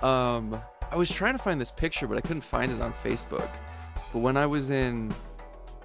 I was trying to find this picture, but I couldn't find it on Facebook. But when I was in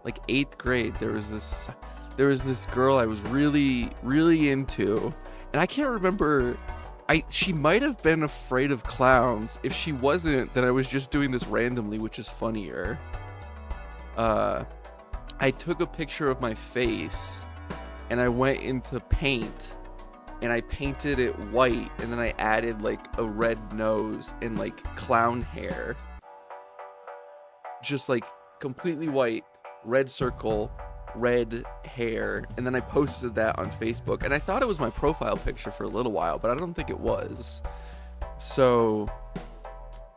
like 8th grade, there was this girl I was really, really into, and I can't remember. She might have been afraid of clowns. If she wasn't, then I was just doing this randomly, which is funnier. I took a picture of my face, and I went into paint, and I painted it white, and then I added like a red nose and like clown hair. Just like completely white, red circle, red hair, and then I posted that on Facebook, and I thought it was my profile picture for a little while, but I don't think it was. So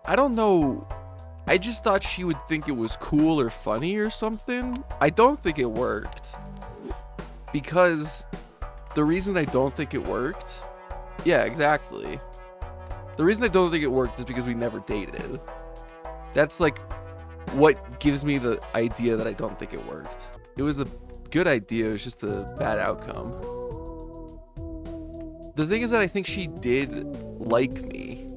I don't know, I just thought she would think it was cool or funny or something. I don't think it worked, because the reason I don't think it worked, yeah, exactly, the reason I don't think it worked is because we never dated. That's like what gives me the idea that I don't think it worked. It was a good idea, it was just a bad outcome. The thing is that I think she did like me.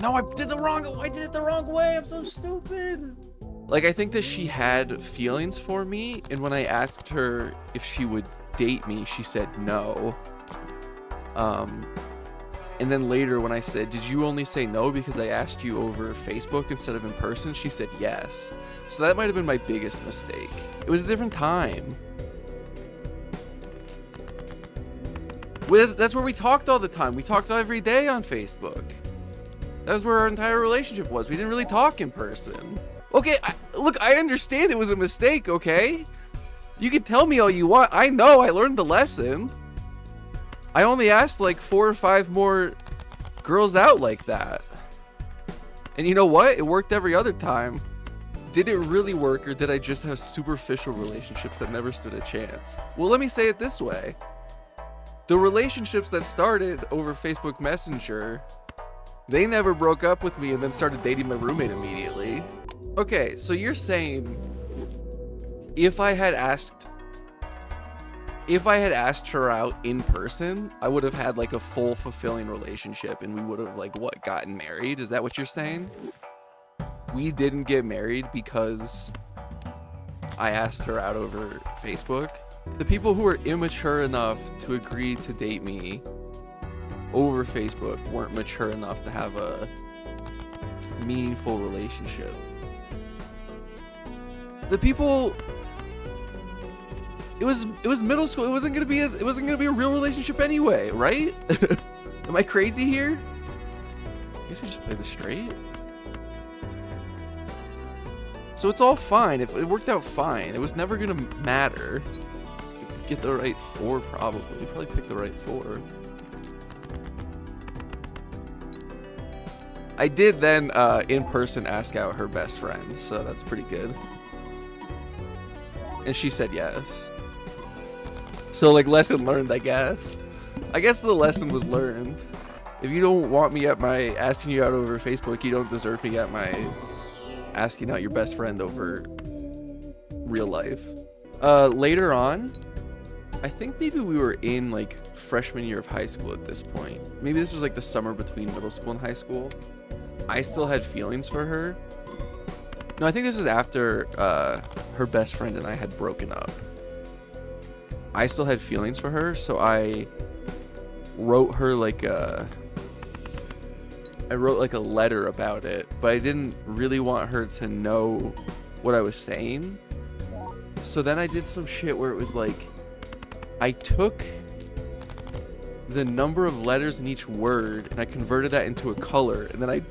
No, I did it the wrong way, I'm so stupid. Like, I think that she had feelings for me, and when I asked her if she would date me, she said no. And then later when I said, did you only say no because I asked you over Facebook instead of in person? She said yes. So that might have been my biggest mistake. It was a different time. That's where we talked all the time. We talked every day on Facebook. That was where our entire relationship was. We didn't really talk in person. Okay, look, I understand it was a mistake, okay? You can tell me all you want. I know, I learned the lesson. I only asked like 4 or 5 more girls out like that. And you know what? It worked every other time. Did it really work, or did I just have superficial relationships that never stood a chance? Well, let me say it this way. The relationships that started over Facebook Messenger, they never broke up with me and then started dating my roommate immediately. Okay, so you're saying if I had asked her out in person, I would have had like a full fulfilling relationship and we would have like gotten married? Is that what you're saying? We didn't get married because I asked her out over Facebook? The people who were immature enough to agree to date me over Facebook weren't mature enough to have a meaningful relationship. The people, it was middle school. It wasn't gonna be a real relationship anyway, right? Am I crazy here? I guess we just play this straight. So it's all fine. It worked out fine. It was never gonna matter. Get the right 4 probably. Probably pick the right 4. I did then in person ask out her best friend, so that's pretty good. And she said yes. So like, lesson learned, I guess. I guess the lesson was learned. If you don't want me at my asking you out over Facebook, you don't deserve me at my asking out your best friend over real life. Later on, I think maybe we were in like freshman year of high school at this point. Maybe this was like the summer between middle school and high school. I still had feelings for her. No, I think this is after her best friend and I had broken up. I still had feelings for her, so I wrote her like a letter about it, but I didn't really want her to know what I was saying. So then I did some shit where it was like, I took the number of letters in each word and I converted that into a color, and then I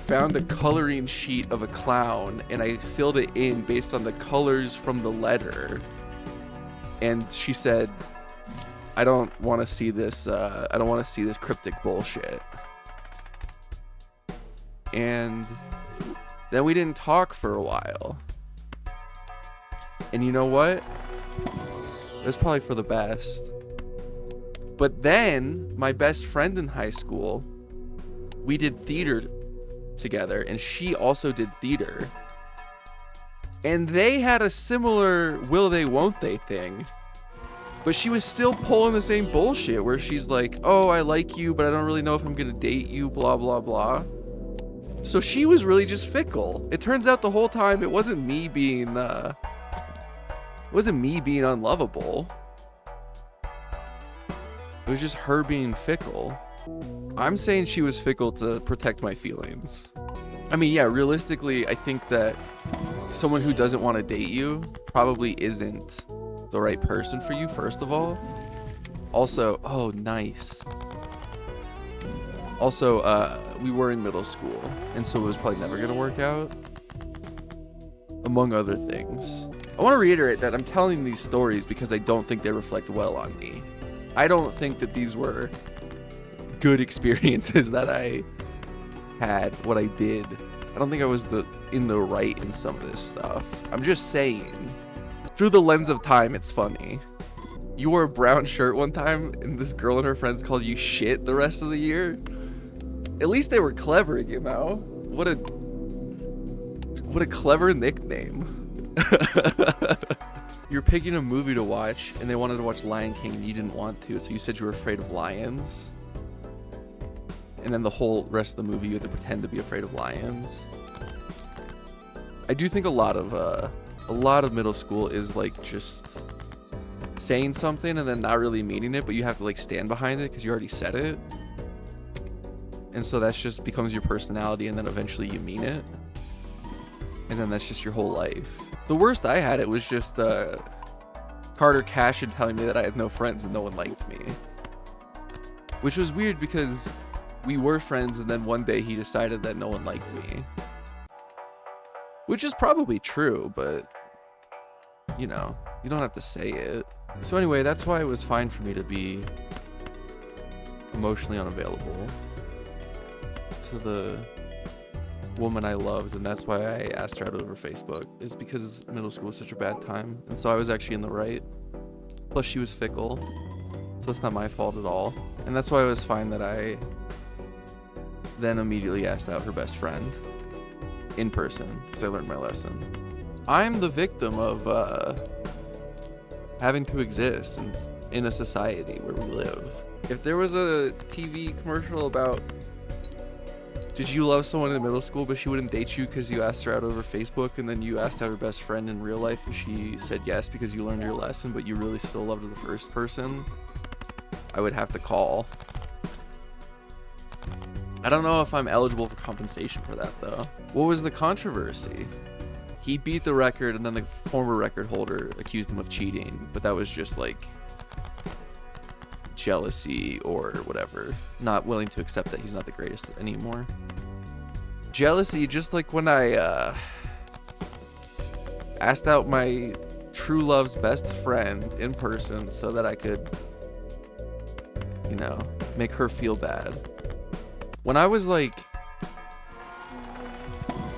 found a coloring sheet of a clown and I filled it in based on the colors from the letter. And she said, I don't want to see this cryptic bullshit. And then we didn't talk for a while. And you know what? It was probably for the best. But then my best friend in high school, we did theater together, and she also did theater. And they had a similar will they won't they thing. But she was still pulling the same bullshit where she's like, oh, I like you, but I don't really know if I'm gonna date you, blah, blah, blah. So she was really just fickle. It turns out the whole time it wasn't me being unlovable. It was just her being fickle. I'm saying she was fickle to protect my feelings. I mean, yeah, realistically, I think that someone who doesn't want to date you probably isn't the right person for you, first of all. Also, oh, nice. Also, we were in middle school, and so it was probably never gonna work out, among other things. I want to reiterate that I'm telling these stories because I don't think they reflect well on me. I don't think that these were good experiences that I had, what I did. I don't think I was in the right in some of this stuff. I'm just saying, through the lens of time, it's funny. You wore a brown shirt one time, and this girl and her friends called you shit the rest of the year. At least they were clever, you know? What a clever nickname. You're picking a movie to watch, and they wanted to watch Lion King, and you didn't want to, so you said you were afraid of lions. And then the whole rest of the movie, you had to pretend to be afraid of lions. I do think a lot of middle school is like just saying something and then not really meaning it, but you have to like stand behind it because you already said it. And so that's just becomes your personality, and then eventually you mean it. And then that's just your whole life. The worst I had, it was just Carter Cashin telling me that I had no friends and no one liked me. Which was weird because we were friends, and then one day he decided that no one liked me. Which is probably true, but you know, you don't have to say it. So anyway, that's why it was fine for me to be emotionally unavailable to the woman I loved, and that's why I asked her out over Facebook, is because middle school was such a bad time, and so I was actually in the right. Plus she was fickle, so it's not my fault at all. And that's why it was fine that I then immediately asked out her best friend in person, because I learned my lesson. I'm the victim of having to exist in a society where we live. If there was a TV commercial about, did you love someone in middle school but she wouldn't date you because you asked her out over Facebook, and then you asked out her best friend in real life and she said yes because you learned your lesson, but you really still loved the first person, I would have to call. I don't know if I'm eligible for compensation for that though. What was the controversy? He beat the record, and then the former record holder accused him of cheating, but that was just like jealousy or whatever. Not willing to accept that he's not the greatest anymore. Jealousy, just like when I asked out my true love's best friend in person so that I could, you know, make her feel bad. When I was like,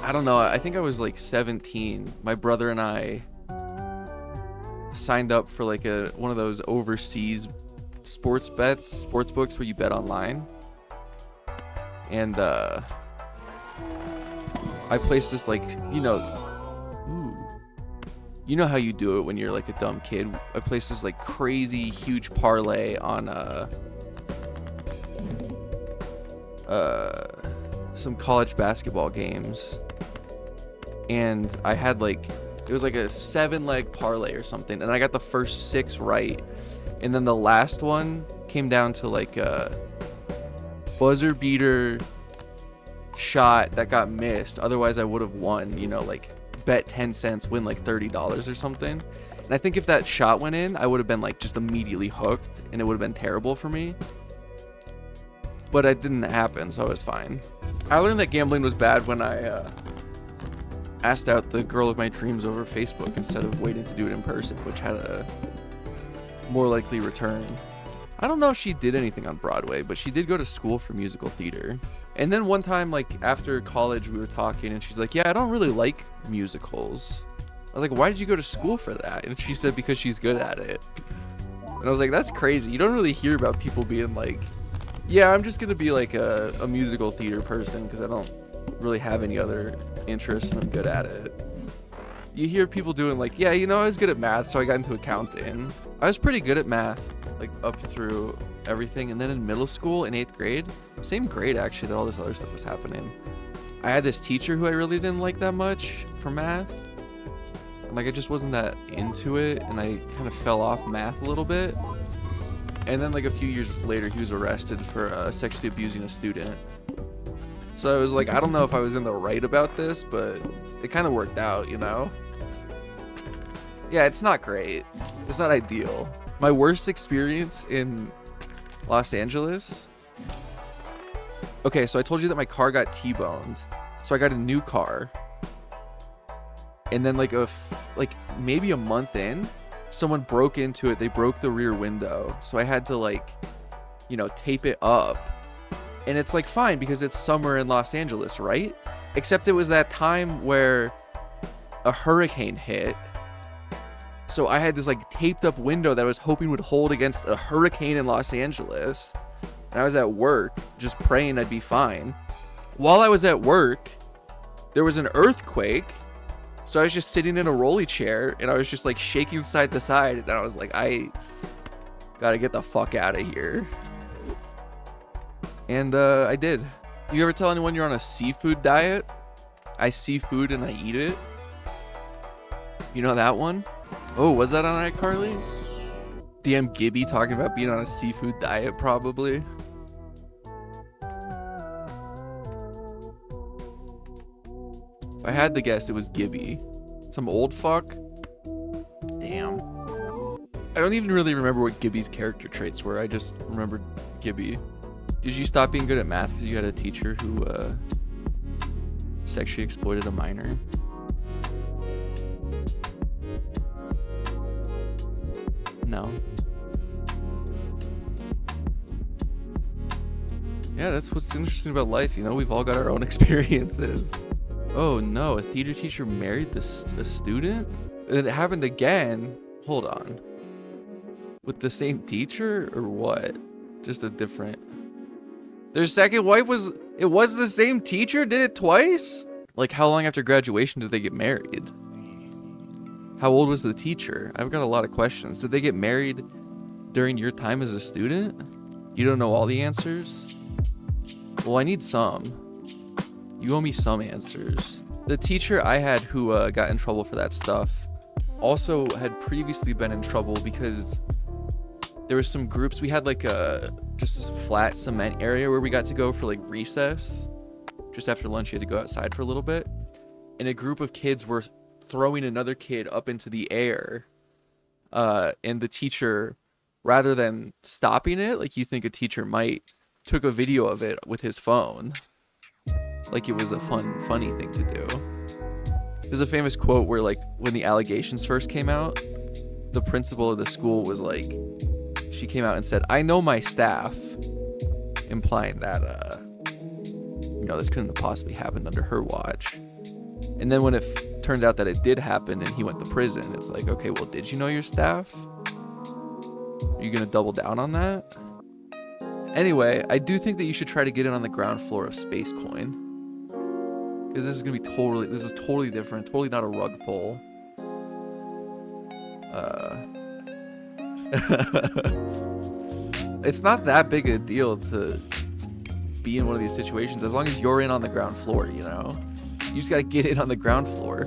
I don't know, I think I was like 17, my brother and I signed up for like one of those overseas sports books where you bet online. And I placed this like, you know how you do it when you're like a dumb kid. I placed this like crazy huge parlay on some college basketball games, and I had like, it was like a 7-leg parlay or something, and I got the first 6 right, and then the last one came down to like a buzzer beater shot that got missed. Otherwise I would have won, you know, like bet 10 cents, win like $30 or something. And I think if that shot went in, I would have been like just immediately hooked, and it would have been terrible for me. But it didn't happen, so I was fine. I learned that gambling was bad when I asked out the girl of my dreams over Facebook instead of waiting to do it in person, which had a more likely return. I don't know if she did anything on Broadway, but she did go to school for musical theater. And then one time, like after college, we were talking, and she's like, yeah, I don't really like musicals. I was like, why did you go to school for that? And she said, because she's good at it. And I was like, that's crazy. You don't really hear about people being like, yeah, I'm just gonna be like a musical theater person because I don't really have any other interests and I'm good at it. you hear people doing like, yeah, you know, I was good at math, so I got into accounting. I was pretty good at math, like up through everything. And then in middle school, in 8th grade, same grade actually, that all this other stuff was happening. I had this teacher who I really didn't like that much for math. And like, I just wasn't that into it, and I kind of fell off math a little bit. And then like a few years later, he was arrested for sexually abusing a student. So I was like, I don't know if I was in the right about this, but it kind of worked out, you know? Yeah, it's not great. It's not ideal. My worst experience in Los Angeles. Okay, so I told you that my car got T-boned. So I got a new car. And then like maybe a month in, someone broke into it. They broke the rear window. So I had to like, you know, tape it up. And it's like fine because it's summer in Los Angeles, right? Except it was that time where a hurricane hit. So I had this like taped up window that I was hoping would hold against a hurricane in Los Angeles. And I was at work just praying I'd be fine. While I was at work, there was an earthquake. So I was just sitting in a rolly chair and I was just like shaking side to side. And I was like, I gotta get the fuck out of here. And I did. You ever tell anyone you're on a seafood diet? I see food and I eat it. You know that one? Oh, was that on iCarly? DM Gibby talking about being on a seafood diet, probably. If I had to guess, it was Gibby. Some old fuck? Damn. I don't even really remember what Gibby's character traits were. I just remembered Gibby. Did you stop being good at math because you had a teacher who sexually exploited a minor? No. Yeah, that's what's interesting about life, you know? We've all got our own experiences. Oh no, a theater teacher married a student? And it happened again. Hold on. With the same teacher or what? Just a different... Their second wife was the same teacher? Did it twice? Like, how long after graduation did they get married? How old was the teacher? I've got a lot of questions. Did they get married during your time as a student? You don't know all the answers? Well, I need some. You owe me some answers. The teacher I had who got in trouble for that stuff also had previously been in trouble because there was some groups. We had like just this flat cement area where we got to go for like recess. Just after lunch, you had to go outside for a little bit. And a group of kids were throwing another kid up into the air. And the teacher, rather than stopping it, like you think a teacher might, took a video of it with his phone. Like it was a funny thing to do. There's a famous quote where like when the allegations first came out, the principal of the school was like, she came out and said, I know my staff, implying that, you know, this couldn't have possibly happened under her watch. And then when it turned out that it did happen and he went to prison, it's like, okay, well, did you know your staff? Are you going to double down on that? Anyway, I do think that you should try to get in on the ground floor of Space Coin. Because this is totally different, totally not a rug pull. It's not that big a deal to be in one of these situations as long as you're in on the ground floor, you know? You just gotta get in on the ground floor.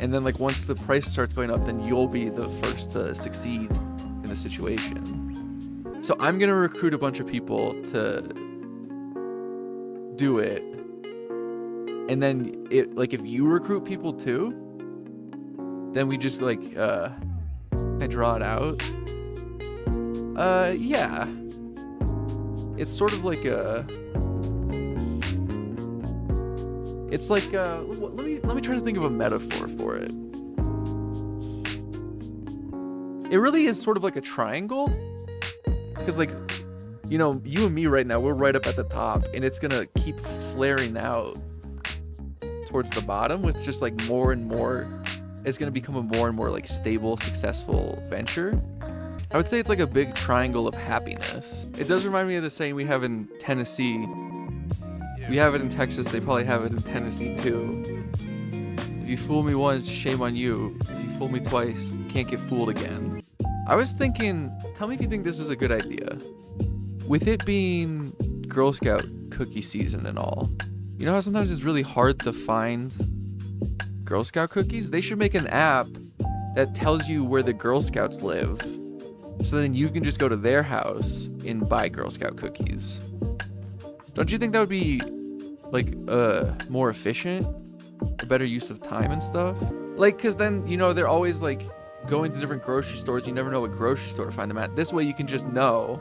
And then like once the price starts going up, then you'll be the first to succeed in the situation. So I'm gonna recruit a bunch of people to do it. And then it like if you recruit people too, then we just like I draw it out. Yeah. It's sort of like a... It's like let me try to think of a metaphor for it. It really is sort of like a triangle. Because like, you know, you and me right now, we're right up at the top, and it's gonna keep flaring out towards the bottom with just like more and more. It's gonna become a more and more like stable, successful venture. I would say it's like a big triangle of happiness. It does remind me of the saying we have in Tennessee. We have it in Texas. They probably have it in Tennessee too. If you fool me once, shame on you. If you fool me twice, can't get fooled again. I was thinking, tell me if you think this is a good idea. With it being Girl Scout cookie season and all, you know how sometimes it's really hard to find Girl Scout cookies? They should make an app that tells you where the Girl Scouts live, so then you can just go to their house and buy Girl Scout cookies. Don't you think that would be like more efficient, a better use of time and stuff? Like, because then, you know, they're always like going to different grocery stores. You never know what grocery store to find them at. This way you can just know